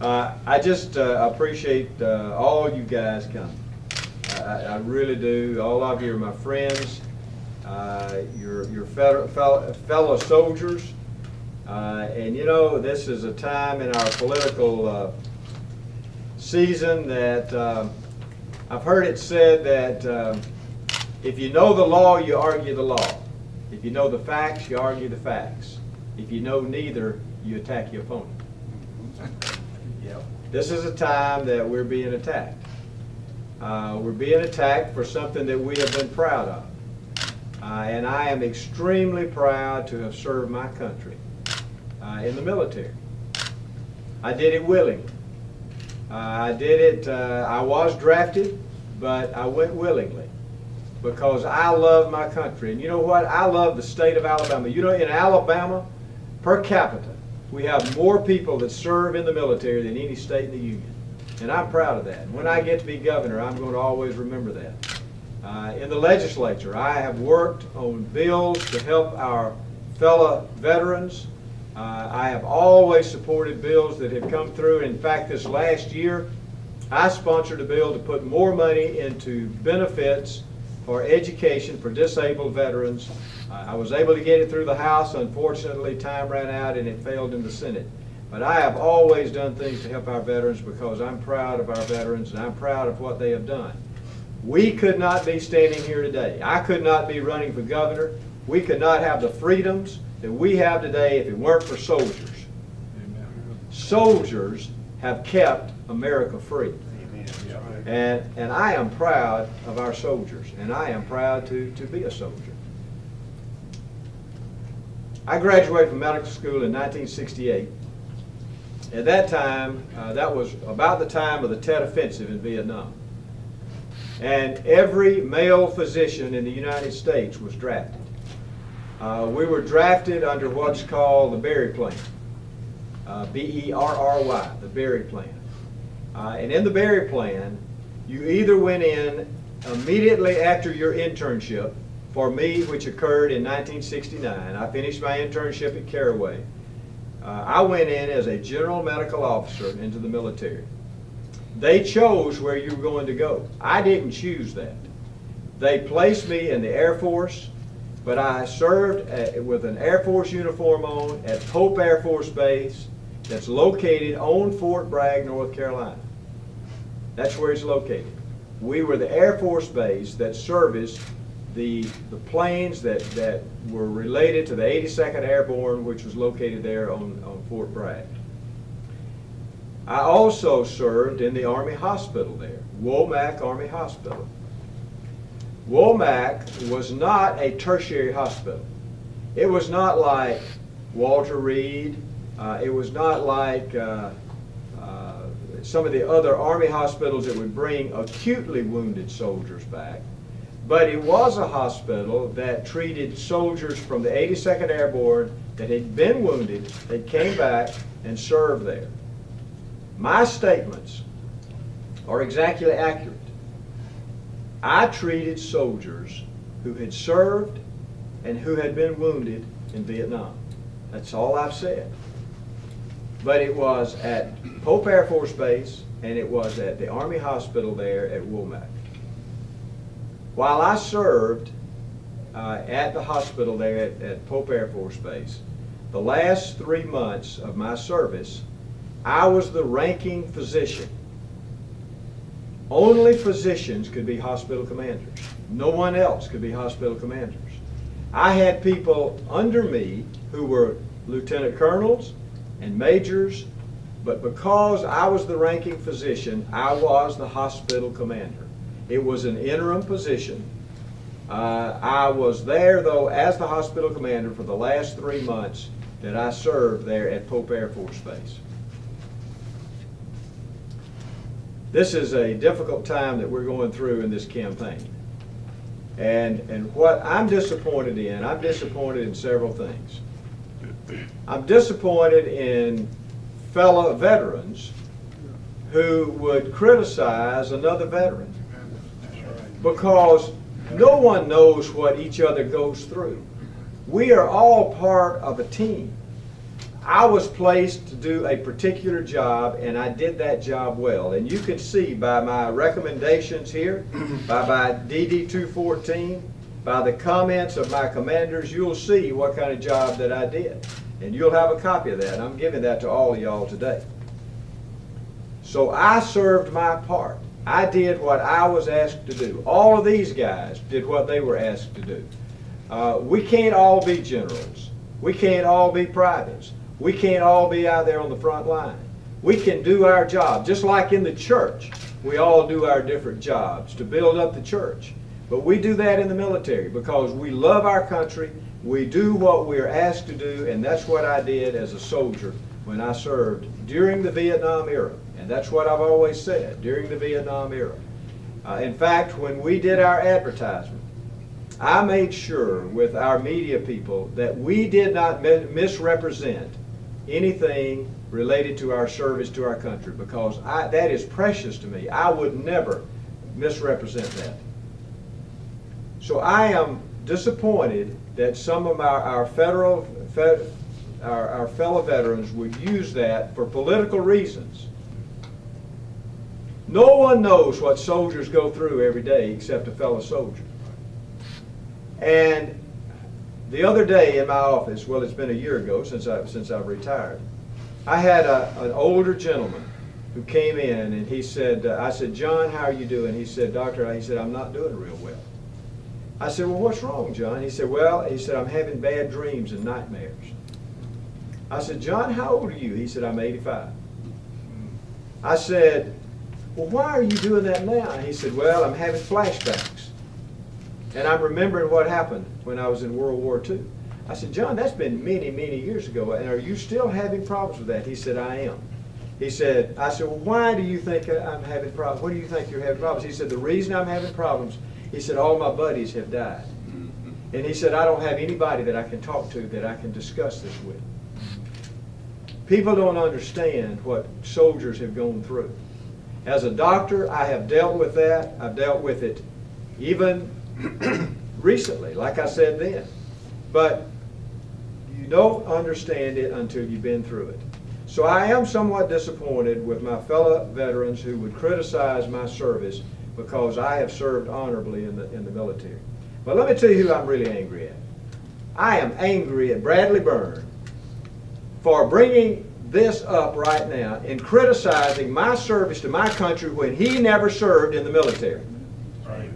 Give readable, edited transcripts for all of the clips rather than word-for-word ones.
I just appreciate all you guys coming. I really do. All of you are my friends. You're fellow soldiers. And you know, this is a time in our political season that I've heard it said that if you know the law, you argue the law. If you know the facts, you argue the facts. If you know neither, you attack your opponent. This is a time that we're being attacked. We're being attacked for something that we have been proud of. And I am extremely proud to have served my country in the military. I did it willingly. I was drafted, but I went willingly because I love my country. And you know what? I love the state of Alabama. You know, in Alabama, per capita, we have more people that serve in the military than any state in the Union. And I'm proud of that. And when I get to be governor, I'm going to always remember that. In the legislature, I have worked on bills to help our fellow veterans. I have always supported bills that have come through. In fact, this last year, I sponsored a bill to put more money into benefits for education for disabled veterans. I was able to get it through the House. Unfortunately, time ran out and it failed in the Senate. But I have always done things to help our veterans because I'm proud of our veterans and I'm proud of what they have done. We could not be standing here today. I could not be running for governor. We could not have the freedoms that we have today if it weren't for soldiers. Amen. Soldiers have kept America free. Amen. And I am proud of our soldiers, and I am proud to be a soldier. I graduated from medical school in 1968. At that time, that was about the time of the Tet Offensive in Vietnam. And every male physician in the United States was drafted. We were drafted under what's called the Berry Plan, B-E-R-R-Y, the Berry Plan. And in the Berry Plan, you either went in immediately after your internship. For me, which occurred in 1969, I finished my internship at Caraway. I went in as a general medical officer into the military. They chose where you were going to go. I didn't choose that. They placed me in the Air Force, but I served with an Air Force uniform on at Pope Air Force Base that's located on Fort Bragg, North Carolina. That's where it's located. We were the Air Force Base that serviced the planes that were related to the 82nd Airborne, which was located there on Fort Bragg. I also served in the Army Hospital there, Womack Army Hospital. Womack was not a tertiary hospital. It was not like Walter Reed. It was not like some of the other Army hospitals that would bring acutely wounded soldiers back. But it was a hospital that treated soldiers from the 82nd Airborne that had been wounded, that came back and served there. My statements are exactly accurate. I treated soldiers who had served and who had been wounded in Vietnam. That's all I've said. But it was at Pope Air Force Base and it was at the Army Hospital there at Womack. While I served at the hospital there at Pope Air Force Base, the last 3 months of my service, I was the ranking physician. Only physicians could be hospital commanders. No one else could be hospital commanders. I had people under me who were lieutenant colonels and majors, but because I was the ranking physician, I was the hospital commander. It was an interim position. I was there, though, as the hospital commander for the last 3 months that I served there at Pope Air Force Base. This is a difficult time that we're going through in this campaign. And what I'm disappointed in several things. I'm disappointed in fellow veterans who would criticize another veteran because no one knows what each other goes through. We are all part of a team. I was placed to do a particular job, and I did that job well. And you can see by my recommendations here, by my DD 214, by the comments of my commanders, you'll see what kind of job that I did. And you'll have a copy of that. And I'm giving that to all of y'all today. So I served my part. I did what I was asked to do. All of these guys did what they were asked to do. We can't all be generals. We can't all be privates. We can't all be out there on the front line. We can do our job. Just like in the church, we all do our different jobs to build up the church. But we do that in the military because we love our country. We do what we're asked to do, and that's what I did as a soldier when I served during the Vietnam era. And that's what I've always said, during the Vietnam era. In fact, when we did our advertisement, I made sure with our media people that we did not misrepresent anything related to our service to our country, because that is precious to me. I would never misrepresent that. So I am disappointed that some of our fellow veterans would use that for political reasons. No one knows what soldiers go through every day except a fellow soldier. And the other day in my office, well, it's been a year ago since I've retired, I had an older gentleman who came in, and he said, I said, "John, how are you doing?" He said, "Doctor," he said, "I'm not doing real well." I said, "Well, what's wrong, John?" He said, "Well," he said, "I'm having bad dreams and nightmares." I said, "John, how old are you?" He said, "I'm 85. I said, "Well, why are you doing that now?" He said, "Well, I'm having flashbacks. And I'm remembering what happened when I was in World War II." I said, "John, that's been many, many years ago, and are you still having problems with that?" He said, "I am." He said, I said, "Well, why do you think I'm having problems? What do you think you're having problems?" He said, "The reason I'm having problems," he said, "all my buddies have died." And he said, "I don't have anybody that I can talk to that I can discuss this with." People don't understand what soldiers have gone through. As a doctor, I have dealt with that. I've dealt with it even recently, like I said then. But you don't understand it until you've been through it. So I am somewhat disappointed with my fellow veterans who would criticize my service because I have served honorably in the military. But let me tell you who I'm really angry at. I am angry at Bradley Byrne for bringing this up right now and criticizing my service to my country when he never served in the military. Right.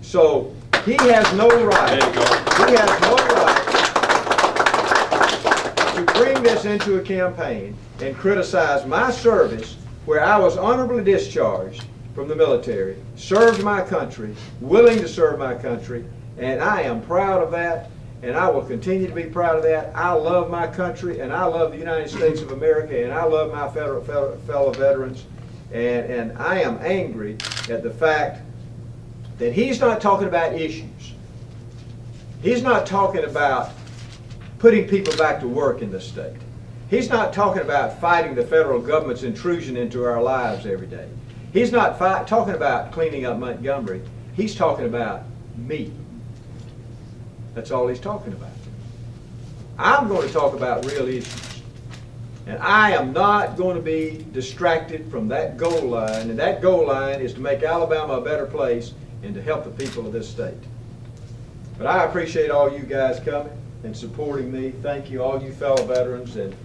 So he has no right. He has no right to bring this into a campaign and criticize my service where I was honorably discharged from the military, served my country, willing to serve my country, and I am proud of that, and I will continue to be proud of that. I love my country, and I love the United States of America, and I love my fellow veterans, and I am angry at the fact that he's not talking about issues. He's not talking about putting people back to work in this state. He's not talking about fighting the federal government's intrusion into our lives every day. He's not talking about cleaning up Montgomery. He's talking about me. That's all he's talking about. I'm going to talk about real issues. And I am not going to be distracted from that goal line, and that goal line is to make Alabama a better place and to help the people of this state. But I appreciate all you guys coming and supporting me. Thank you, all you fellow veterans, and